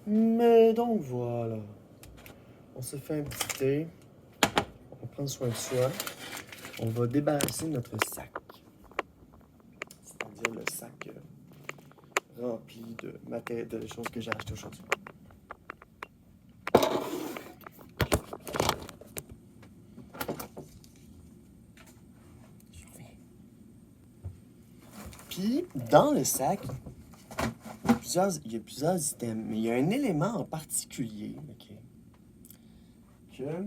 Mais donc voilà, on se fait un petit thé, on prend soin de soi, on va débarrasser notre sac. C'est-à-dire le sac rempli de choses que j'ai achetées aujourd'hui. Puis, dans le sac, il y a plusieurs items, mais il y a un élément en particulier, ok, que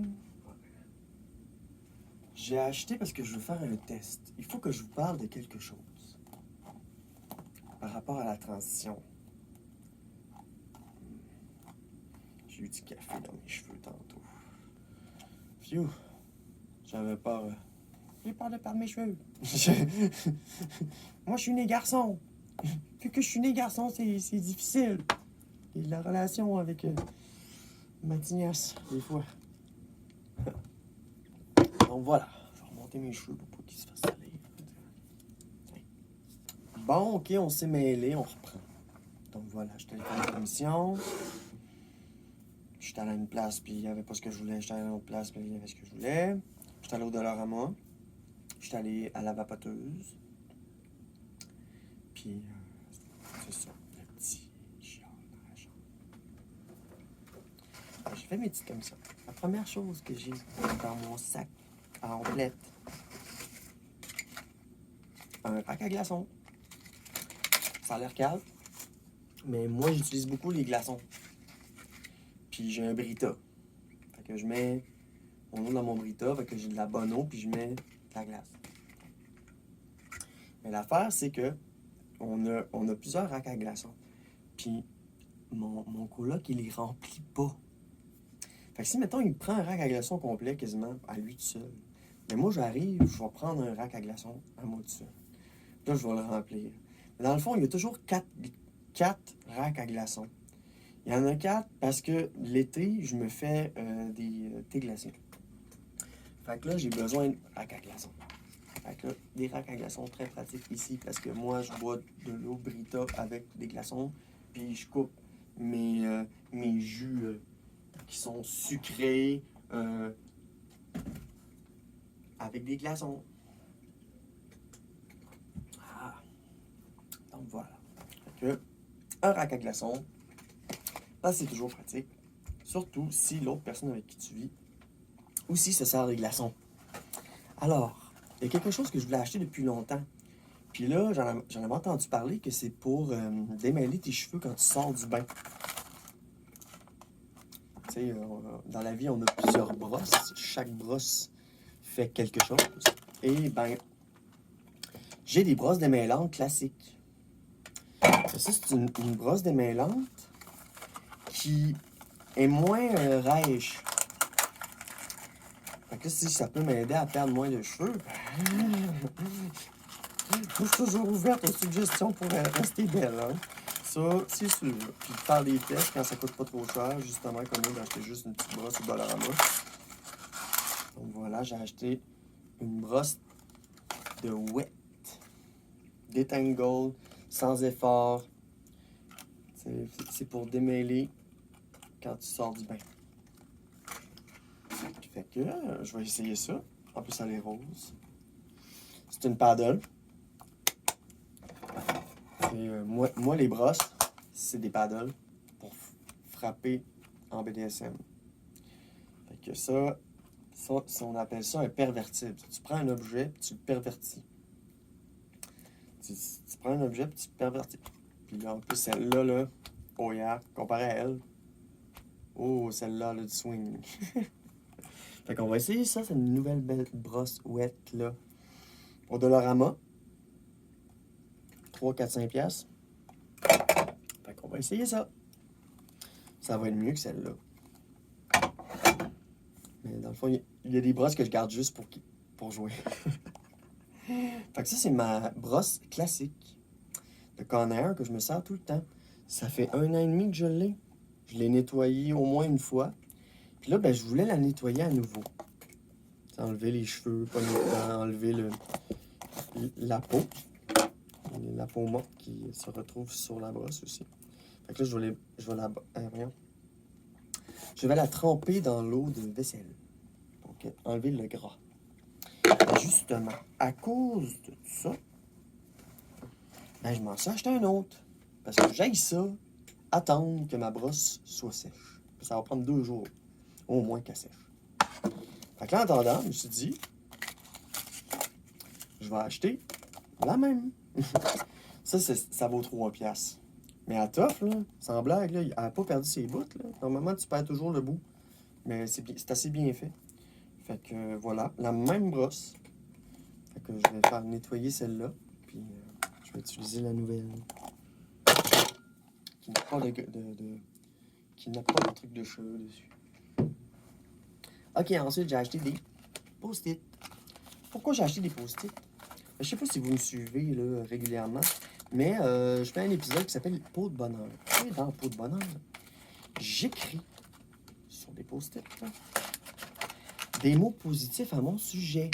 j'ai acheté parce que je veux faire un test. Il faut que je vous parle de quelque chose par rapport à la transition. J'ai eu du café dans mes cheveux tantôt. Phew, j'avais peur. J'ai peur de perdre mes cheveux. Moi, je suis né garçon. Vu que je suis né garçon, c'est difficile. Et la relation avec ma tignasse, des fois. Donc voilà, je vais remonter mes cheveux pour pas qu'ils se fassent salir. Bon, ok, on s'est mêlé, on reprend. Donc voilà, j'étais allé faire une mission. J'étais allé à une place, puis il n'y avait pas ce que je voulais. J'étais allé à une autre place, puis il y avait ce que je voulais. J'étais allé au Dollarama. J'étais allé à la vapoteuse. Puis, c'est ça, le petit chiard dans la chambre. J'ai fait mes petites comme ça. La première chose que j'ai dans mon sac à omplette, un rack à glaçons. Ça a l'air calme, mais moi, j'utilise beaucoup les glaçons. Puis j'ai un Brita. Fait que je mets mon eau dans mon Brita, fait que j'ai de la bonne eau, puis je mets de la glace. Mais l'affaire, c'est que on a plusieurs racks à glaçons. Puis mon coloc, il les remplit pas. Fait que si, mettons, il prend un rack à glaçons complet quasiment à lui tout seul, mais moi, j'arrive, je vais prendre un rack à glaçons à moi tout seul. Puis là, je vais le remplir. Mais dans le fond, il y a toujours quatre racks à glaçons. Il y en a 4 parce que l'été, je me fais des thés glacés. Fait que là, j'ai besoin de racks à glaçons. Fait que là, des racks à glaçons très pratiques ici parce que moi, je bois de l'eau Brita avec des glaçons. Puis je coupe mes jus qui sont sucrés avec des glaçons. Ah. Donc voilà. Fait que un rack à glaçons, ça c'est toujours pratique. Surtout si l'autre personne avec qui tu vis aussi se sert des glaçons. Alors, il y a quelque chose que je voulais acheter depuis longtemps. Puis là, j'en avais entendu parler que c'est pour démêler tes cheveux quand tu sors du bain. Tu sais, dans la vie, on a plusieurs brosses. Chaque brosse fait quelque chose. Et ben, j'ai des brosses démêlantes classiques. Ça, c'est une brosse démêlante qui est moins rêche. Fait que là, si ça peut m'aider à perdre moins de cheveux, je suis toujours ouverte aux suggestions pour rester belle. Hein? Ça, c'est sûr. Puis faire des tests quand ça coûte pas trop cher, justement, comme moi, j'ai acheté juste une petite brosse au Dollarama. Donc voilà, j'ai acheté une brosse de Wet. Detangle, sans effort. C'est pour démêler quand tu sors du bain. Fait que je vais essayer ça. En plus, elle est rose. C'est une paddle. Moi, les brosses, c'est des paddles pour frapper en BDSM. Fait que ça, on appelle ça un pervertible. Tu prends un objet et tu le pervertis. Tu prends un objet et tu le pervertis. Puis là, en plus, celle-là, là, oh yeah, comparé à elle, oh, celle-là, là, du swing. Fait qu'on va essayer ça, c'est une nouvelle belle brosse Wet, là, au Dollarama. 3, 4, 5 piastres. Fait qu'on va essayer ça. Ça va être mieux que celle-là. Mais dans le fond, il y a des brosses que je garde juste pour jouer. Fait que ça, c'est ma brosse classique de Conair que je me sers tout le temps. Ça fait 1 an et demi que je l'ai. Je l'ai nettoyée au moins une fois. Puis là, ben, je voulais la nettoyer à nouveau. T'sais, enlever les cheveux, pas enlever la peau. La peau morte qui se retrouve sur la brosse aussi. Fait que là, je vais la tremper dans l'eau de vaisselle. Donc, enlever le gras. Et justement, à cause de ça, ben, je m'en suis acheté un autre. Parce que j'aille ça, attendre que ma brosse soit sèche. Ça va prendre 2 jours, au moins qu'elle sèche. Fait que là, en attendant, je me suis dit, je vais acheter la même. Ça vaut 3 piastres. Mais à Toff, là, sans blague, là, elle n'a pas perdu ses bouts. Là. Normalement, tu perds toujours le bout. Mais c'est assez bien fait. Fait que voilà, la même brosse. Fait que je vais faire nettoyer celle-là. Puis je vais utiliser la nouvelle. Qui n'a pas qui n'a pas de truc de cheveux dessus. Ok, ensuite j'ai acheté des post-it. Pourquoi j'ai acheté des post-it? Je sais pas si vous me suivez là, régulièrement, mais je fais un épisode qui s'appelle Pot de bonheur. Et dans Pot de bonheur, j'écris sur des post-it des mots positifs à mon sujet.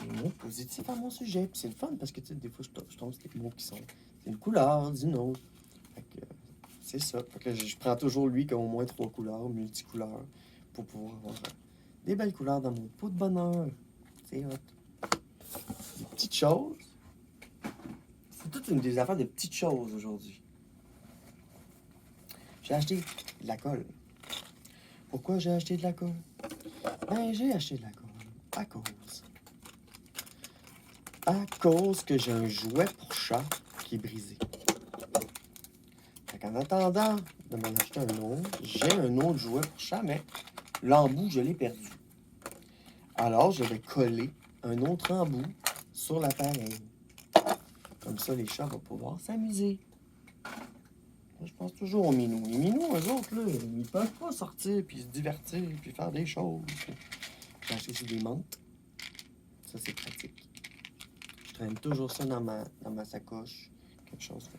Des mots positifs à mon sujet. Puis c'est le fun parce que tu sais, des fois je tombe sur des mots qui sont d'une couleur, d'une autre. Fait que c'est ça. Fait que je prends toujours lui qui a au moins 3 couleurs, multicouleurs, pour pouvoir avoir des belles couleurs dans mon pot de bonheur. C'est hot. Des petites choses. C'est toute une des affaires de petites choses aujourd'hui. J'ai acheté de la colle. Pourquoi j'ai acheté de la colle? Ben, j'ai acheté de la colle à cause que j'ai un jouet pour chat qui est brisé. Fait qu'en attendant de m'en acheter un autre, j'ai un autre jouet pour chat, mais l'embout, je l'ai perdu. Alors, je vais coller un autre embout sur l'appareil. Comme ça, les chats vont pouvoir s'amuser. Je pense toujours aux minous. Les minous, eux autres, là, ils peuvent pas sortir, puis se divertir, puis faire des choses. J'ai acheté aussi des menthes. Ça, c'est pratique. Je traîne toujours ça dans ma sacoche. Quelque chose.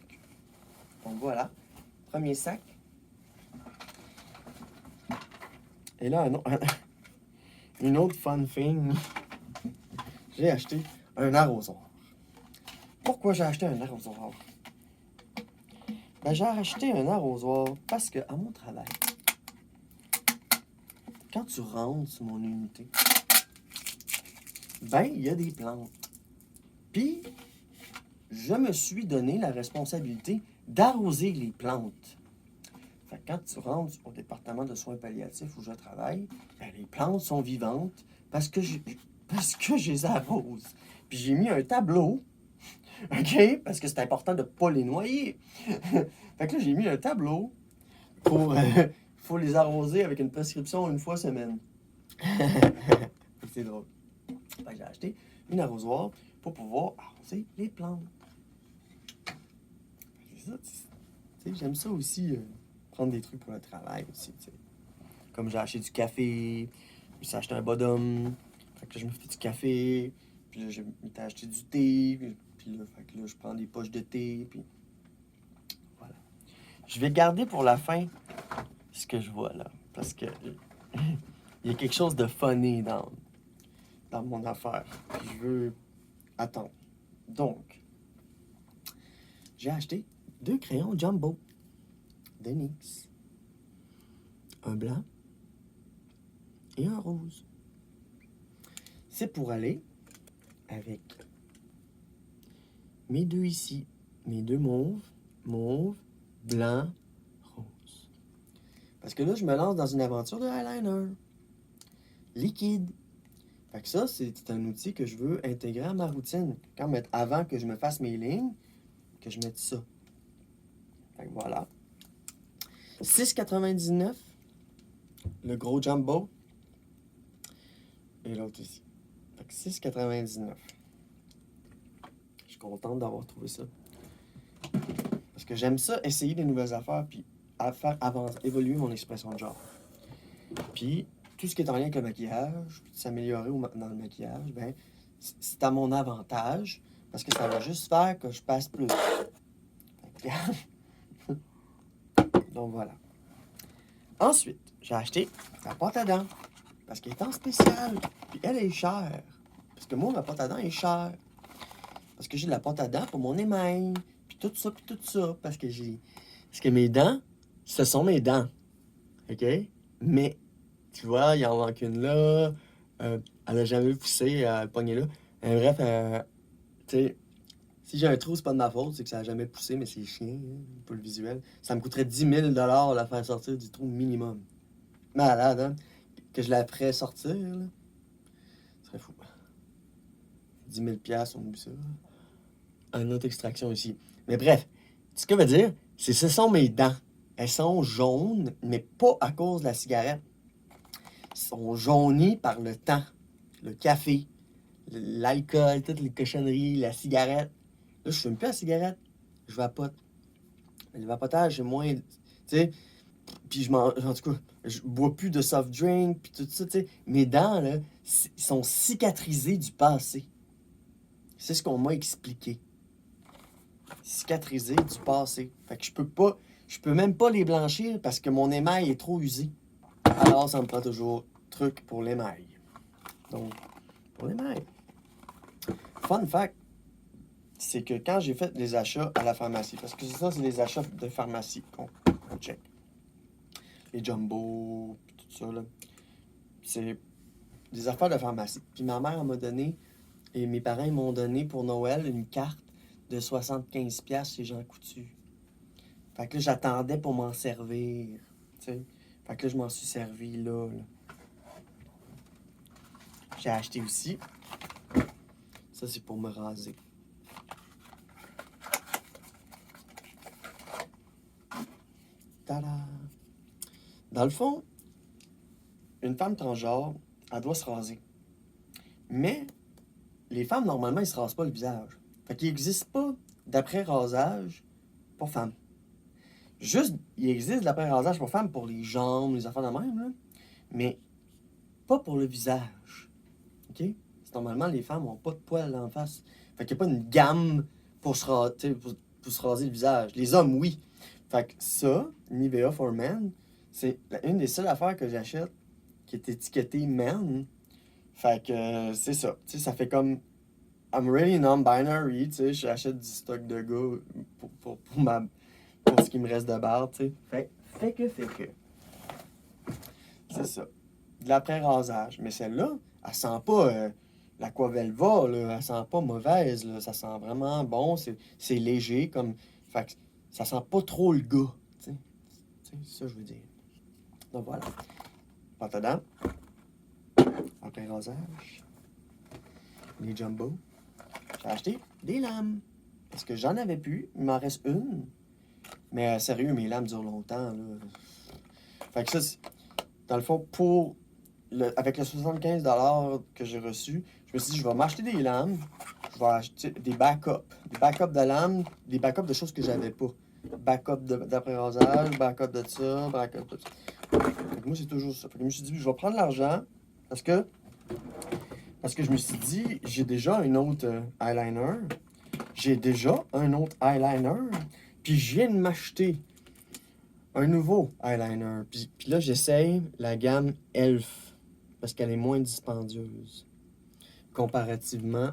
Donc voilà. Premier sac. Et là, une autre fun thing. J'ai acheté un arrosoir. Pourquoi j'ai acheté un arrosoir? Ben, j'ai acheté un arrosoir parce que, à mon travail, quand tu rentres sur mon unité, ben, il y a des plantes. Puis, je me suis donné la responsabilité d'arroser les plantes. Fait que quand tu rentres au département de soins palliatifs où je travaille, ben, les plantes sont vivantes parce que je les arrose. Puis j'ai mis un tableau, OK? Parce que c'est important de ne pas les noyer. Fait que là, j'ai mis un tableau pour... faut les arroser avec une prescription 1 fois semaine. C'est drôle. Fait que j'ai acheté une arrosoir pour pouvoir arroser les plantes. C'est ça, tu sais, j'aime ça aussi, prendre des trucs pour le travail aussi, tu sais. Comme j'ai acheté du café, puis j'ai acheté un bodum, fait que là, je me fais du café, puis là, j'ai acheté du thé, puis là, fait que là, je prends des poches de thé, puis voilà. Je vais garder pour la fin ce que je vois là, parce que il y a quelque chose de funny dans mon affaire, puis je veux attendre. Donc, j'ai acheté 2 crayons Jumbo de NYX. Un blanc et un rose. C'est pour aller avec mes 2 ici. Mes 2 mauve, blanc, rose. Parce que là, je me lance dans une aventure de eyeliner liquide. Fait que ça, c'est un outil que je veux intégrer à ma routine. Avant que je me fasse mes lignes, que je mette ça. Fait que voilà. 6,99. Le gros Jumbo. Et l'autre ici. Fait que 6,99. Je suis contente d'avoir trouvé ça. Parce que j'aime ça, essayer des nouvelles affaires, puis faire évoluer mon expression de genre. Puis, tout ce qui est en lien avec le maquillage, puis s'améliorer dans le maquillage, ben, c'est à mon avantage, parce que ça va juste faire que je passe plus. Donc voilà. Ensuite, j'ai acheté la pâte à dents, parce qu'elle est en spécial, puis elle est chère. Parce que moi, ma pâte à dents est chère. Parce que j'ai de la pâte à dents pour mon émail, puis puis tout ça, parce que Parce que mes dents, ce sont mes dents, OK? Mais, tu vois, il en manque une là, elle a jamais poussé, elle pognée là. Bref, tu sais, si j'ai un trou, c'est pas de ma faute, c'est que ça a jamais poussé, mais c'est chiant, hein, pour le visuel. Ça me coûterait 10 000 $ la faire sortir du trou minimum. Malade, hein? Que je la ferais sortir, là. Ce serait fou. 10 000 $, on oublie ça. Une autre extraction ici. Mais bref, ce que veut dire, c'est que ce sont mes dents. Elles sont jaunes, mais pas à cause de la cigarette. Elles sont jaunies par le temps. Le café, l'alcool, toutes les cochonneries, la cigarette. Là, je fume plus la cigarette. Je vapote. Mais le vapotage, c'est moins. Tu sais, puis en tout cas, je bois plus de soft drink, puis tout ça, tu sais. Mes dents, là, sont cicatrisées du passé. C'est ce qu'on m'a expliqué. Cicatrisées du passé. Fait que je peux même pas les blanchir parce que mon émail est trop usé. Alors, ça me prend toujours truc pour l'émail. Donc, pour l'émail. Fun fact, c'est que quand j'ai fait les achats à la pharmacie, parce que ça, c'est les achats de pharmacie qu'on check. Les jumbo, tout ça, là. C'est des affaires de pharmacie. Puis ma mère m'a donné, et mes parents m'ont donné pour Noël une carte de 75$ chez Jean Coutu. Fait que là, j'attendais pour m'en servir. T'sais. Fait que là, je m'en suis servi là. J'ai acheté aussi. Ça, c'est pour me raser. Tada! Dans le fond, une femme transgenre, elle doit se raser. Mais les femmes, normalement, ils se rasent pas le visage. Fait qu'il n'existe pas d'après-rasage pour femmes. Juste, il existe de l'après-rasage pour femmes pour les jambes, les affaires de même, là. Mais pas pour le visage. OK? Normalement, les femmes n'ont pas de poils en face. Fait qu'il n'y a pas une gamme pour se raser le visage. Les hommes, oui. Fait que ça, Nivea for Men, c'est une des seules affaires que j'achète qui est étiquetée men. Fait que c'est ça. Tu sais, ça fait comme I'm really non-binary, tu sais, j'achète du stock de gars pour ce qui me reste de barre, tu sais. Fait que. C'est ça. De l'après-rasage. Mais celle-là, elle sent pas l'Aquavelva, là. Elle sent pas mauvaise, là. Ça sent vraiment bon. C'est léger, comme. Fait que ça sent pas trop le gars, tu sais. C'est ça, je veux dire. Donc voilà. Pâte à dents. Après-rasage. Les jumbo. J'ai acheté des lames. Parce que j'en avais plus. Il m'en reste une. Mais sérieux, mes lames durent longtemps, là. Fait que ça, dans le fond, avec le 75$ que j'ai reçu, je me suis dit, je vais m'acheter des lames. Je vais acheter des backups. Des backups de lames, des backups de choses que j'avais pas. Backup d'après-rasage, backup de ça, backup de ça. Fait que moi, c'est toujours ça. Fait que je me suis dit, je vais prendre l'argent parce que je me suis dit, j'ai déjà un autre eyeliner. J'ai déjà un autre eyeliner. Puis je viens de m'acheter un nouveau eyeliner. Puis là, j'essaye la gamme Elf parce qu'elle est moins dispendieuse comparativement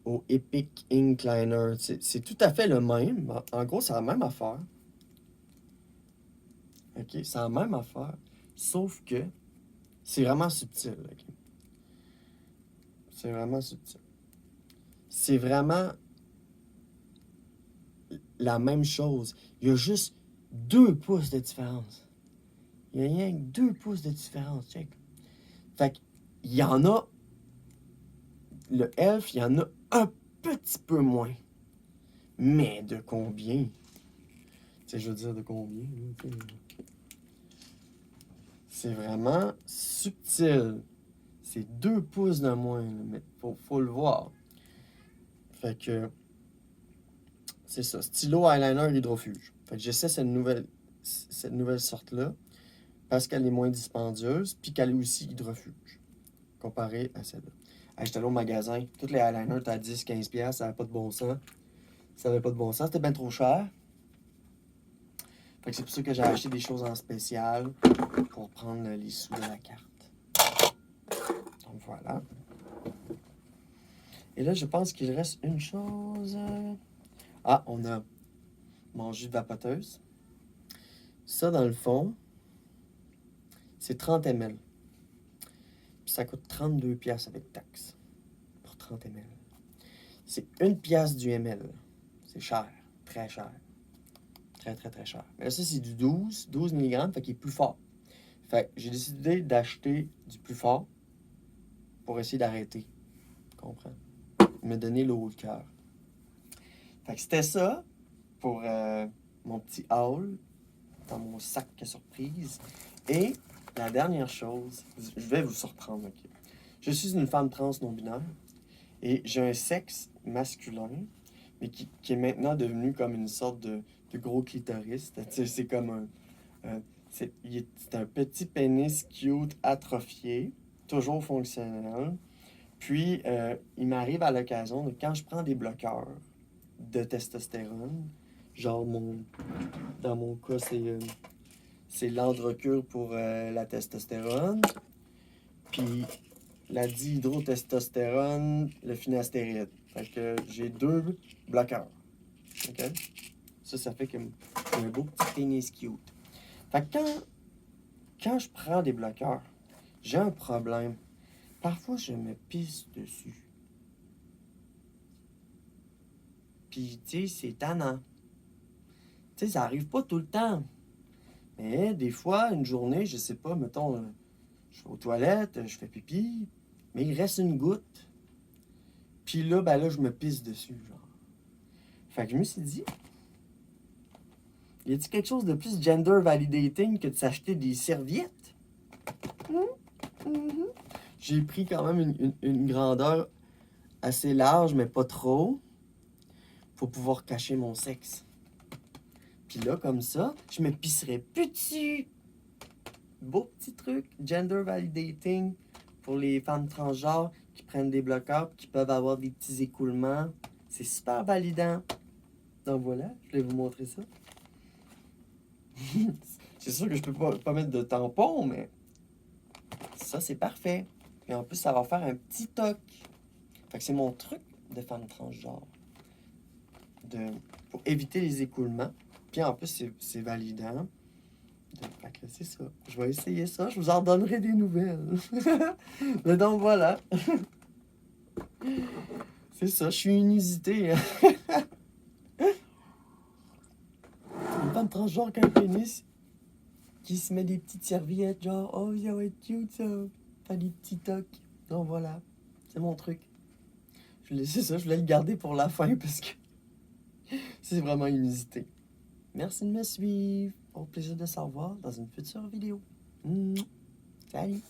au Epic Ink Liner. C'est tout à fait le même. En gros, c'est la même affaire. OK? C'est la même affaire. Sauf que c'est vraiment subtil. OK? C'est vraiment subtil. C'est vraiment la même chose. Il y a juste 2 pouces de différence. Il y a rien que 2 pouces de différence. Check. Fait qu'il y en a. Le Elf, il y en a un petit peu moins. Mais de combien? Tu sais, je veux dire de combien? C'est vraiment subtil. C'est 2 pouces de moins, mais faut le voir. Fait que c'est ça. Stylo eyeliner hydrofuge. Fait que j'essaie cette nouvelle sorte-là parce qu'elle est moins dispendieuse puis qu'elle est aussi hydrofuge comparée à celle-là. J'étais allé au magasin. Tous les eyeliners étaient à 10-15$. Ça n'avait pas de bon sens. Ça n'avait pas de bon sens. C'était bien trop cher. Fait que c'est pour ça que j'ai acheté des choses en spécial pour prendre les sous de la carte. Donc voilà. Et là, je pense qu'il reste une chose. Ah, on a mon jus de vapoteuse. Ça, dans le fond, c'est 30 ml. Puis ça coûte 32 pièces avec taxe pour 30 ml. C'est 1 pièce du ml. C'est cher, très cher. Très, très, très cher. Mais là, ça, c'est du 12 mg, fait qu'il est plus fort. Fait que j'ai décidé d'acheter du plus fort pour essayer d'arrêter. Comprends? Me donner le haut de cœur. Fait que c'était ça pour mon petit haul dans mon sac à surprise. Et la dernière chose, je vais vous surprendre, ok? Je suis une femme trans non-binaire et j'ai un sexe masculin, mais qui est maintenant devenu comme une sorte de gros clitoris. C'est comme c'est un petit pénis cute atrophié, toujours fonctionnel. Puis, il m'arrive à l'occasion, quand je prends des bloqueurs de testostérone, genre dans mon cas, c'est l'Androcur pour la testostérone, puis la dihydrotestostérone, le finastéride. Fait que j'ai 2 bloqueurs. OK? Ça fait que j'ai un beau petit pénis cute. Fait que quand je prends des bloqueurs, j'ai un problème. Parfois, je me pisse dessus. Puis, tu sais, c'est tannant. Tu sais, ça arrive pas tout le temps. Mais des fois, une journée, je sais pas, mettons, je vais aux toilettes, je fais pipi, mais il reste une goutte. Puis là, ben là, je me pisse dessus, genre. Fait que je me suis dit, y a-t-il quelque chose de plus gender validating que de s'acheter des serviettes? J'ai pris quand même une grandeur assez large, mais pas trop, pour pouvoir cacher mon sexe. Puis là, comme ça, je me pisserais plus dessus. Beau petit truc, gender validating pour les femmes transgenres qui prennent des bloqueurs, qui peuvent avoir des petits écoulements. C'est super validant. Donc voilà, je vais vous montrer ça. C'est sûr que je peux pas mettre de tampon, mais ça, c'est parfait. Et en plus, ça va faire un petit toc. Fait que c'est mon truc de femme transgenre. Pour éviter les écoulements. Puis en plus, c'est validant. Fait que c'est ça. Je vais essayer ça. Je vous en donnerai des nouvelles. Mais donc voilà. C'est ça. Je suis inusité. Une femme transgenre qui a un pénis qui se met des petites serviettes, genre, oh, ça va être cute ça. Faire des petits tocs. Donc voilà. C'est mon truc. C'est ça. Je voulais le garder pour la fin parce que c'est vraiment inusité. Merci de me suivre. Au plaisir de se revoir dans une future vidéo. Salut!